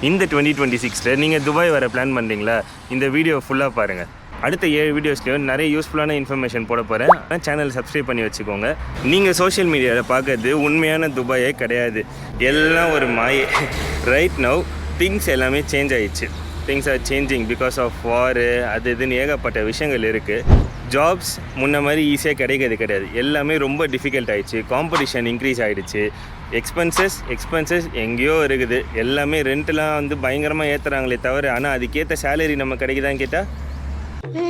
இந்த 2026 நீங்கள் துபாய் வர பிளான் பண்ணுறீங்களா? இந்த வீடியோ ஃபுல்லாக பாருங்கள். அடுத்த 7 வீடியோஸ்லையும் நிறைய யூஸ்ஃபுல்லான இன்ஃபர்மேஷன் போட போகிறேன். சேனல் சப்ஸ்கிரைப் பண்ணி வச்சுக்கோங்க. நீங்கள் சோஷியல் மீடியாவில் பார்க்கறது உண்மையான துபாயே கிடையாது, எல்லாம் ஒரு மாயே. ரைட் நவ் திங்ஸ் எல்லாமே சேஞ்ச் ஆகிடுச்சு. Things are changing because of war, அது இதுன்னு ஏகப்பட்ட விஷயங்கள் இருக்குது. ஜாப்ஸ் முன்ன மாதிரி ஈஸியாக கிடைக்கிறது கிடையாது, எல்லாமே ரொம்ப டிஃபிகல்ட் ஆகிடுச்சு. காம்படிஷன் இன்க்ரீஸ் ஆகிடுச்சு. எக்ஸ்பென்சஸ் எங்கேயோ இருக்குது. எல்லாமே ரெண்ட்லாம் வந்து பயங்கரமாக ஏற்றுறாங்களே தவிர, ஆனால் அதுக்கேற்ற சேலரி நம்ம கிடைக்குதான்னு கேட்டால்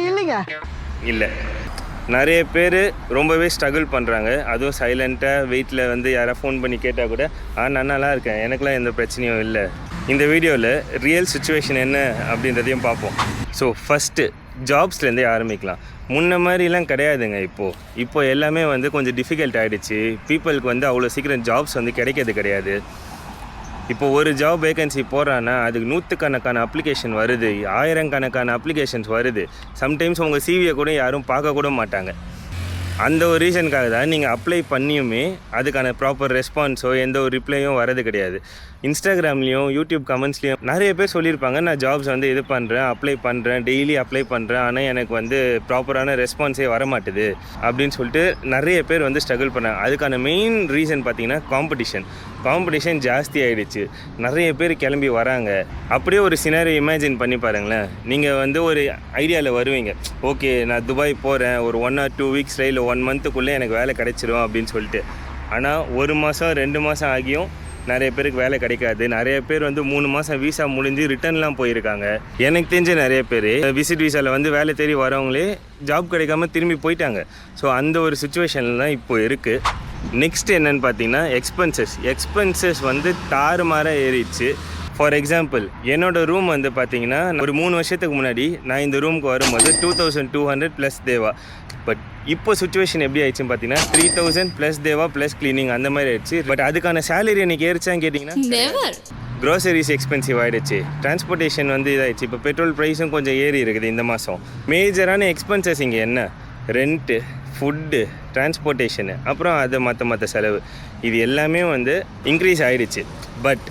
இல்லைங்க, இல்லை. நிறைய பேர் ரொம்பவே ஸ்ட்ரகிள் பண்ணுறாங்க. அதுவும் சைலண்ட்டாக வீட்டில் வந்து யாராவது ஃபோன் பண்ணி கேட்டால் கூட நான் நல்லா இருக்கேன், எனக்குலாம் எந்த பிரச்சனையும் இல்லை. இந்த வீடியோவில் ரியல் சுச்சுவேஷன் என்ன அப்படின்றதையும் பார்ப்போம். ஸோ ஃபஸ்ட்டு ஜாப்ஸ்லேருந்தே ஆரம்பிக்கலாம். முன்ன மாதிரிலாம் கிடையாதுங்க. இப்போ எல்லாமே வந்து கொஞ்சம் டிஃபிகல்ட் ஆகிடுச்சு. பீப்புளுக்கு வந்து அவ்வளோ சீக்கிரம் ஜாப்ஸ் வந்து கிடைக்கிறது கிடையாது. இப்போது ஒரு ஜாப் வேகன்சி போடுறான்னா அதுக்கு 100கணக்கான அப்ளிகேஷன் வருது, 1000கணக்கான அப்ளிகேஷன்ஸ் வருது. சம்டைம்ஸ் உங்கள் சிவியை கூட யாரும் பார்க்க கூட மாட்டாங்க. அந்த ஒரு ரீசனுக்காக தான் நீங்கள் அப்ளை பண்ணியுமே அதுக்கான ப்ராப்பர் ரெஸ்பான்ஸோ எந்த ஒரு ரிப்ளையும் வரது கிடையாது. இன்ஸ்டாகிராம்லேயும் யூடியூப் கமெண்ட்ஸ்லேயும் நிறைய பேர் சொல்லியிருப்பாங்க, நான் ஜாப்ஸ் வந்து இது பண்ணுறேன், அப்ளை பண்ணுறேன், டெய்லி அப்ளை பண்ணுறேன், ஆனால் எனக்கு வந்து ப்ராப்பரான ரெஸ்பான்ஸே வரமாட்டுது அப்படின்னு சொல்லிட்டு நிறைய பேர் வந்து ஸ்ட்ரகிள் பண்ணாங்க. அதுக்கான மெயின் ரீசன் பார்த்திங்கன்னா காம்படிஷன் ஜாஸ்தி ஆகிடுச்சு. நிறைய பேர் கிளம்பி வராங்க. அப்படியே ஒரு சினாரியோ இமேஜின் பண்ணி பாருங்களேன். நீங்கள் வந்து ஒரு ஐடியாவில் வருவீங்க, ஓகே நான் துபாய் போகிறேன், ஒரு 1 or 2 weeks இல்லை 1 monthக்குள்ளே எனக்கு வேலை கிடைச்சிரும் அப்படின்னு சொல்லிட்டு. ஆனால் 1 மாதம் 2 மாதம் ஆகியும் நிறைய பேருக்கு வேலை கிடைக்காது. நிறைய பேர் வந்து 3 மாதம் வீசா முடிஞ்சு ரிட்டர்ன்லாம் போயிருக்காங்க. எனக்கு தெரிஞ்ச நிறைய பேர் விசிட் வீசாவில் வந்து வேலை தேடி வரவங்களே ஜாப் கிடைக்காம திரும்பி போயிட்டாங்க. ஸோ அந்த ஒரு சுச்சுவேஷனில் தான் இப்போ இருக்குது. நெக்ஸ்ட் என்னென்னு பார்த்தீங்கன்னா எக்ஸ்பென்சஸ் வந்து தாறுமாறாக ஏறிடுச்சு. ஃபார் எக்ஸாம்பிள், என்னோடய ரூம் வந்து பார்த்தீங்கன்னா ஒரு 3 வருஷத்துக்கு முன்னாடி நான் இந்த ரூமுக்கு வரும்போது 2200 ப்ளஸ் தேவா. பட் இப்போ சுச்சுவேஷன் எப்படி ஆயிடுச்சுன்னு பார்த்தீங்கன்னா 3000 ப்ளஸ் தேவா ப்ளஸ் க்ளீனிங் அந்த மாதிரி ஆயிடுச்சு. பட் அதுக்கான சேலரி எனக்கு ஏறிச்சான்னு கேட்டிங்கன்னா க்ரோசரிஸ் எக்ஸ்பென்சிவ் ஆகிடுச்சு. டிரான்ஸ்போர்ட்டேஷன் வந்து இதாகிடுச்சு. இப்போ பெட்ரோல் ப்ரைஸும் கொஞ்சம் ஏறி இருக்குது இந்த மாதம். மேஜரான எக்ஸ்பென்சஸ் இங்கே என்ன? ரெண்ட்டு, ஃபுட்டு, டிரான்ஸ்போர்ட்டேஷனு, அப்புறம் அது மற்ற செலவு, இது எல்லாமே வந்து இன்க்ரீஸ் ஆகிடுச்சு. பட்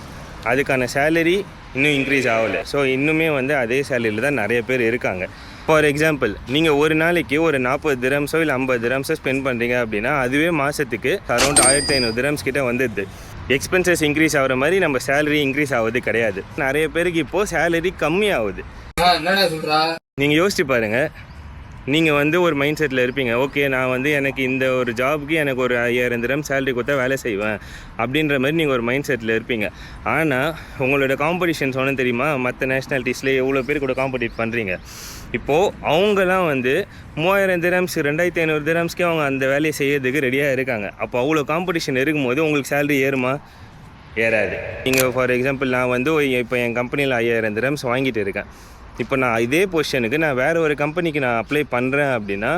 அதுக்கான சேலரி இன்னும் இன்க்ரீஸ் ஆகலை. ஸோ இன்னுமே வந்து அதே சேலரியில் தான் நிறைய பேர் இருக்காங்க. ஃபார் எக்ஸாம்பிள், நீங்கள் ஒரு நாளைக்கு ஒரு 40 திரம்ஸோ இல்லை 50 திரம்ஸோ ஸ்பெண்ட் பண்ணுறீங்க அப்படின்னா அதுவே மாதத்துக்கு அரௌண்ட் 1500 திரம்ஸ் கிட்ட வந்துடுது. எக்ஸ்பென்சஸ் இன்க்ரீஸ் ஆகிற மாதிரி நம்ம சேலரி இன்க்ரீஸ் ஆகுது கிடையாது. நிறைய பேருக்கு இப்போது சேலரி கம்மியாகுது. நீங்கள் யோசிச்சு பாருங்கள். நீங்கள் வந்து ஒரு மைண்ட் செட்டில் இருப்பீங்க, ஓகே நான் வந்து எனக்கு இந்த ஒரு ஜாபுக்கு எனக்கு ஒரு 5000 திரம் சேலரி கொடுத்தா வேலை செய்வேன் அப்படின்ற மாதிரி நீங்கள் ஒரு மைண்ட் செட்டில் இருப்பீங்க. ஆனால் உங்களோட காம்படிஷன் சொன்னால் தெரியுமா, மற்ற நேஷ்னாலிட்டிஸில் எவ்வளோ பேர் கூட காம்படிட் பண்ணுறீங்க. இப்போது அவங்கெல்லாம் வந்து 3000 திரம்ஸ் 2500 திரம்ஸ்க்கே அவங்க அந்த வேலையை செய்யறதுக்கு ரெடியாக இருக்காங்க. அப்போ அவ்வளோ காம்படிஷன் இருக்கும்போது உங்களுக்கு சேலரி ஏறுமா? ஏறாது. நீங்கள் ஃபார் எக்ஸாம்பிள், நான் வந்து இப்போ என் கம்பெனியில் 5000 திரம்ஸ் வாங்கிட்டு இருக்கேன். இப்போ நான் இதே பொசிஷனுக்கு நான் வேறு ஒரு கம்பெனிக்கு நான் அப்ளை பண்ணுறேன் அப்படின்னா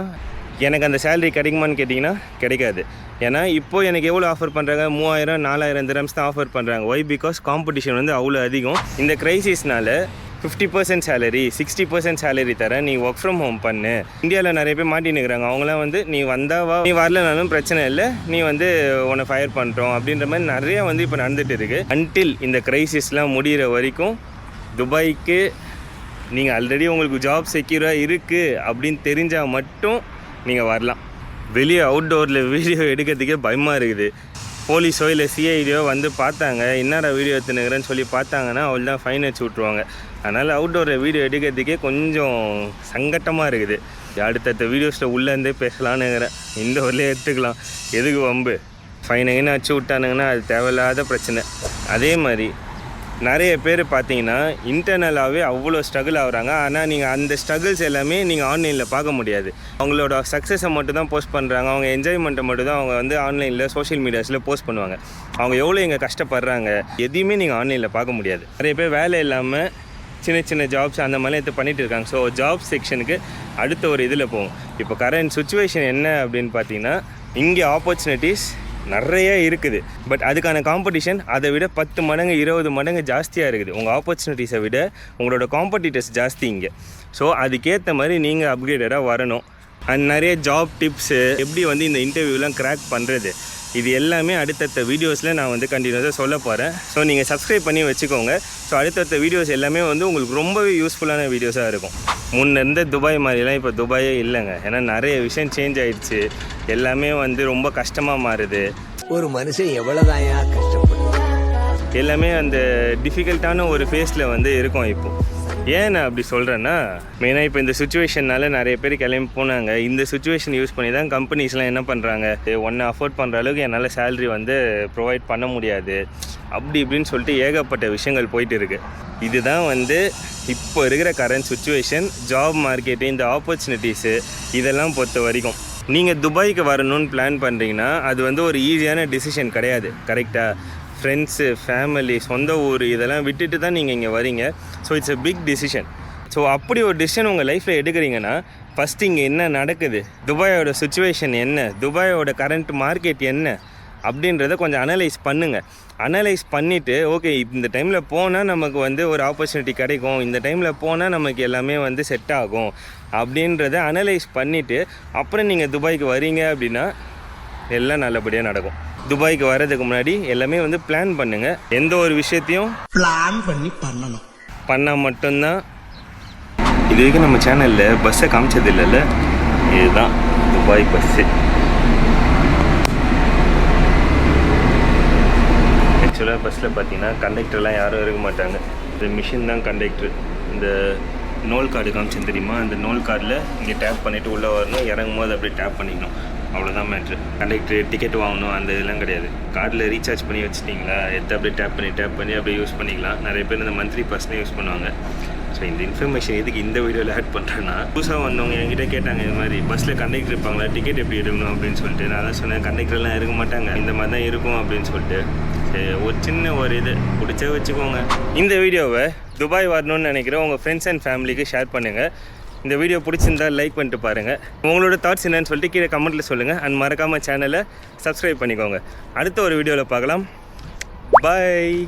எனக்கு அந்த சேலரி கிடைக்குமான்னு கேட்டிங்கன்னா கிடைக்காது. ஏன்னா இப்போது எனக்கு எவ்வளோ ஆஃபர் பண்ணுறாங்க? 3000-4000 திரம்ஸ் தான் ஆஃபர் பண்ணுறாங்க. ஒய்? பிகாஸ் காம்படிஷன் வந்து அவ்வளோ அதிகம். இந்த க்ரைசிஸ்னால் 50% சேலரி 60% சேலரி தரேன், நீ ஒர்க் ஃப்ரம் ஹோம் பண்ணு. இந்தியாவில் நிறைய பேர் மாட்டின்னு இருக்கிறாங்க. அவங்களாம் வந்து நீ வந்தாவா, நீ வரலனாலும் பிரச்சனை இல்லை, நீ வந்து உன்னை ஃபயர் பண்ணுறோம் அப்படின்ற மாதிரி நிறையா வந்து இப்போ நடந்துகிட்டு இருக்குது. அன்டில் இந்த க்ரைசிஸ்லாம் முடிகிற வரைக்கும் துபாய்க்கு நீங்கள் ஆல்ரெடி உங்களுக்கு ஜாப் செக்யூராக இருக்குது அப்படின்னு தெரிஞ்சால் மட்டும் நீங்கள் வரலாம். வெளியே அவுட்டோரில் வீடியோ எடுக்கிறதுக்கே பயமாக இருக்குது. போலீஸோ இல்லை சிஐடியோ வந்து பார்த்தாங்க, என்னடா வீடியோ எடுத்துனுங்கிறேன்னு சொல்லி பார்த்தாங்கன்னா அவள் தான் ஃபைன் அடிச்சு விட்ருவாங்க. அதனால் அவுட்டோரில் வீடியோ எடுக்கிறதுக்கே கொஞ்சம் சங்கட்டமாக இருக்குது. அடுத்தடுத்த வீடியோஸில் உள்ளேருந்தே பேசலான்னுங்கிறேன். இந்த ஊர்லேயே எடுத்துக்கலாம், எதுக்கு வம்பு? ஃபைன் எங்கே அடிச்சு விட்டானுங்கன்னா அது தேவையில்லாத பிரச்சனை. அதே மாதிரி நிறைய பேர் பார்த்தீங்கன்னா இன்டர்னலாகவே அவ்வளோ ஸ்ட்ரகிள் ஆகுறாங்க. ஆனால் நீங்கள் அந்த ஸ்ட்ரகிள்ஸ் எல்லாமே நீங்கள் ஆன்லைனில் பார்க்க முடியாது. அவங்களோட சக்ஸஸை மட்டும் தான் போஸ்ட் பண்ணுறாங்க. அவங்க என்ஜாய்மெண்ட்டை மட்டும் தான் அவங்க வந்து ஆன்லைனில் சோஷியல் மீடியாஸில் போஸ்ட் பண்ணுவாங்க. அவங்க எவ்வளோ இங்கே கஷ்டப்படுறாங்க எதையுமே நீங்கள் ஆன்லைனில் பார்க்க முடியாது. நிறைய பேர் வேலை இல்லாமல் சின்ன ஜாப்ஸ் அந்த மாதிரிலாம் எடுத்து பண்ணிகிட்டு இருக்காங்க. ஸோ ஜாப் செக்ஷனுக்கு அடுத்த ஒரு இதில் போகும். இப்போ கரண்ட் சுச்சுவேஷன் என்ன அப்படின்னு பார்த்தீங்கன்னா, இங்கே ஆப்பர்ச்சுனிட்டிஸ் நிறைய இருக்குது. பட் அதுக்கான காம்படிஷன் அதை விட 10 மடங்கு 20 மடங்கு ஜாஸ்தியாக இருக்குது. உங்கள் ஆப்பர்ச்சுனிட்டிஸை விட உங்களோட காம்படிட்டர்ஸ் ஜாஸ்தி இங்கே. ஸோ அதுக்கேற்ற மாதிரி நீங்கள் அப்கிரேடடாக வரணும். அண்ட் நிறைய ஜாப் டிப்ஸு, எப்படி வந்து இந்த இன்டர்வியூலாம் கிராக் பண்ணுறது, இது எல்லாமே அடுத்தடுத்த வீடியோஸில் நான் வந்து கண்டினியூஸாக சொல்ல போகிறேன். ஸோ நீங்கள் சப்ஸ்கிரைப் பண்ணி வச்சுக்கோங்க. ஸோ அடுத்தடுத்த வீடியோஸ் எல்லாமே வந்து உங்களுக்கு ரொம்பவே யூஸ்ஃபுல்லான வீடியோஸாக இருக்கும். முன்ன இருந்த துபாய் மாதிரிலாம் இப்போ துபாயே இல்லைங்க. ஏன்னா நிறைய விஷயம் சேஞ்ச் ஆகிடுச்சு. எல்லாமே வந்து ரொம்ப கஷ்டமாக மாறுது. ஒரு மனுஷன் எவ்வளோதான் கஷ்டப்படுது. எல்லாமே அந்த டிஃபிகல்ட்டான ஒரு ஃபேஸில் வந்து இருக்கும் இப்போது. ஏன் நான் அப்படி சொல்கிறேன்னா, மெயினாக இப்போ இந்த சுச்சுவேஷனால் நிறைய பேர் கிளம்பி போனாங்க. இந்த சுச்சுவேஷன் யூஸ் பண்ணி தான் கம்பெனிஸ்லாம் என்ன பண்ணுறாங்க, ஒன்றை அஃபோர்ட் பண்ணுற அளவுக்கு என்னால் சேலரி வந்து ப்ரொவைட் பண்ண முடியாது அப்படி இப்படின்னு சொல்லிட்டு ஏகப்பட்ட விஷயங்கள் போயிட்டு இருக்குது. இதுதான் வந்து இப்போ இருக்கிற கரண்ட் சுச்சுவேஷன். ஜாப் மார்க்கெட்டு, இந்த ஆப்பர்ச்சுனிட்டிஸு இதெல்லாம் பொறுத்த வரைக்கும் நீங்கள் துபாய்க்கு வரணும்னு பிளான் பண்ணுறீங்கன்னா அது வந்து ஒரு ஈஸியான டிசிஷன் கிடையாது. கரெக்டாக ஃப்ரெண்ட்ஸு, ஃபேமிலி, சொந்த ஊர் இதெல்லாம் விட்டுட்டு தான் நீங்கள் இங்கே வரீங்க. So it's a big decision. So அப்படி ஒரு டிசிஷன் உங்கள் லைஃப்பில் எடுக்கிறீங்கன்னா ஃபஸ்ட்டு இங்கே என்ன நடக்குது, துபாயோட சுச்சுவேஷன் என்ன, துபாயோட கரண்ட் மார்க்கெட் என்ன அப்படின்றத கொஞ்சம் அனலைஸ் பண்ணுங்கள். அனலைஸ் பண்ணிவிட்டு ஓகே இந்த டைமில் போனால் நமக்கு வந்து ஒரு ஆப்பர்ச்சுனிட்டி கிடைக்கும், இந்த டைமில் போனால் நமக்கு எல்லாமே வந்து செட் ஆகும் அப்படின்றத அனலைஸ் பண்ணிவிட்டு அப்புறம் நீங்கள் துபாய்க்கு வரீங்க அப்படின்னா எல்லாம் நல்லபடியாக நடக்கும். துபாய்க்கு வர்றதுக்கு முன்னாடி எல்லாமே வந்து பிளான் பண்ணுங்கள். எந்த ஒரு விஷயத்தையும் பிளான் பண்ணி பண்ணணும். பண்ணால் மட்டும்தான். இது வரைக்கும் நம்ம சேனலில் பஸ்ஸை காமிச்சது இல்லைல்ல, இதுதான் துபாய் பஸ்ஸு. ஆக்சுவலாக பஸ்ஸில் பார்த்தீங்கன்னா கண்டக்டர்லாம் யாரும் இருக்க மாட்டாங்க. இந்த மிஷின் தான் கண்டக்டர். இந்த நோல் கார்டு காமிச்சேன் தெரியுமா, அந்த நோல் கார்டில் இங்கே டேப் பண்ணிவிட்டு உள்ளே வரணும், இறங்கும் போது அப்படியே டேப் பண்ணிக்கணும், அவ்வளோதான் மேட்ரு. கண்டக்டர் டிக்கெட் வாங்கணும் அந்த இதெல்லாம் கிடையாது. கார்டில் ரீசார்ஜ் பண்ணி வச்சுட்டிங்களா, எடுத்து அப்படியே டேப் பண்ணி அப்படியே யூஸ் பண்ணிக்கலாம். நிறைய பேர் இந்த மந்த்லி பஸ்ஸே யூஸ் பண்ணுவாங்க. ஸோ இந்த இன்ஃபர்மேஷன் எதுக்கு இந்த வீடியோவில் ஆட் பண்ணுறேன்னா, புதுசாக வந்தவங்க என்கிட்ட கேட்டாங்க இது மாதிரி பஸ்ஸில் கண்டக்டர் இருப்பாங்களா, டிக்கெட் எப்படி எடுக்கணும் அப்படின்னு சொல்லிட்டு. நான் தான் சொன்னேன் கண்டக்டர்லாம் இருக்க மாட்டாங்க, இந்த மாதிரி தான் இருக்கும் அப்படின்னு சொல்லிட்டு. சரி, ஒரு சின்ன ஒரு இது பிடிச்சா வச்சுக்கோங்க. இந்த வீடியோவை துபாய் வரணும்னு நினைக்கிற உங்கள் ஃப்ரெண்ட்ஸ் அண்ட் ஃபேமிலிக்கு ஷேர் பண்ணுங்கள். இந்த வீடியோ பிடிச்சிருந்தால் லைக் பண்ணிட்டு பாருங்கள். உங்களோட தாட்ஸ் என்னன்னு சொல்லிட்டு கீழே கமெண்ட்டில் சொல்லுங்கள். அண்ட் மறக்காமல் சேனலை சப்ஸ்கிரைப் பண்ணிக்கோங்க. அடுத்த ஒரு வீடியோவில் பார்க்கலாம். பாய்.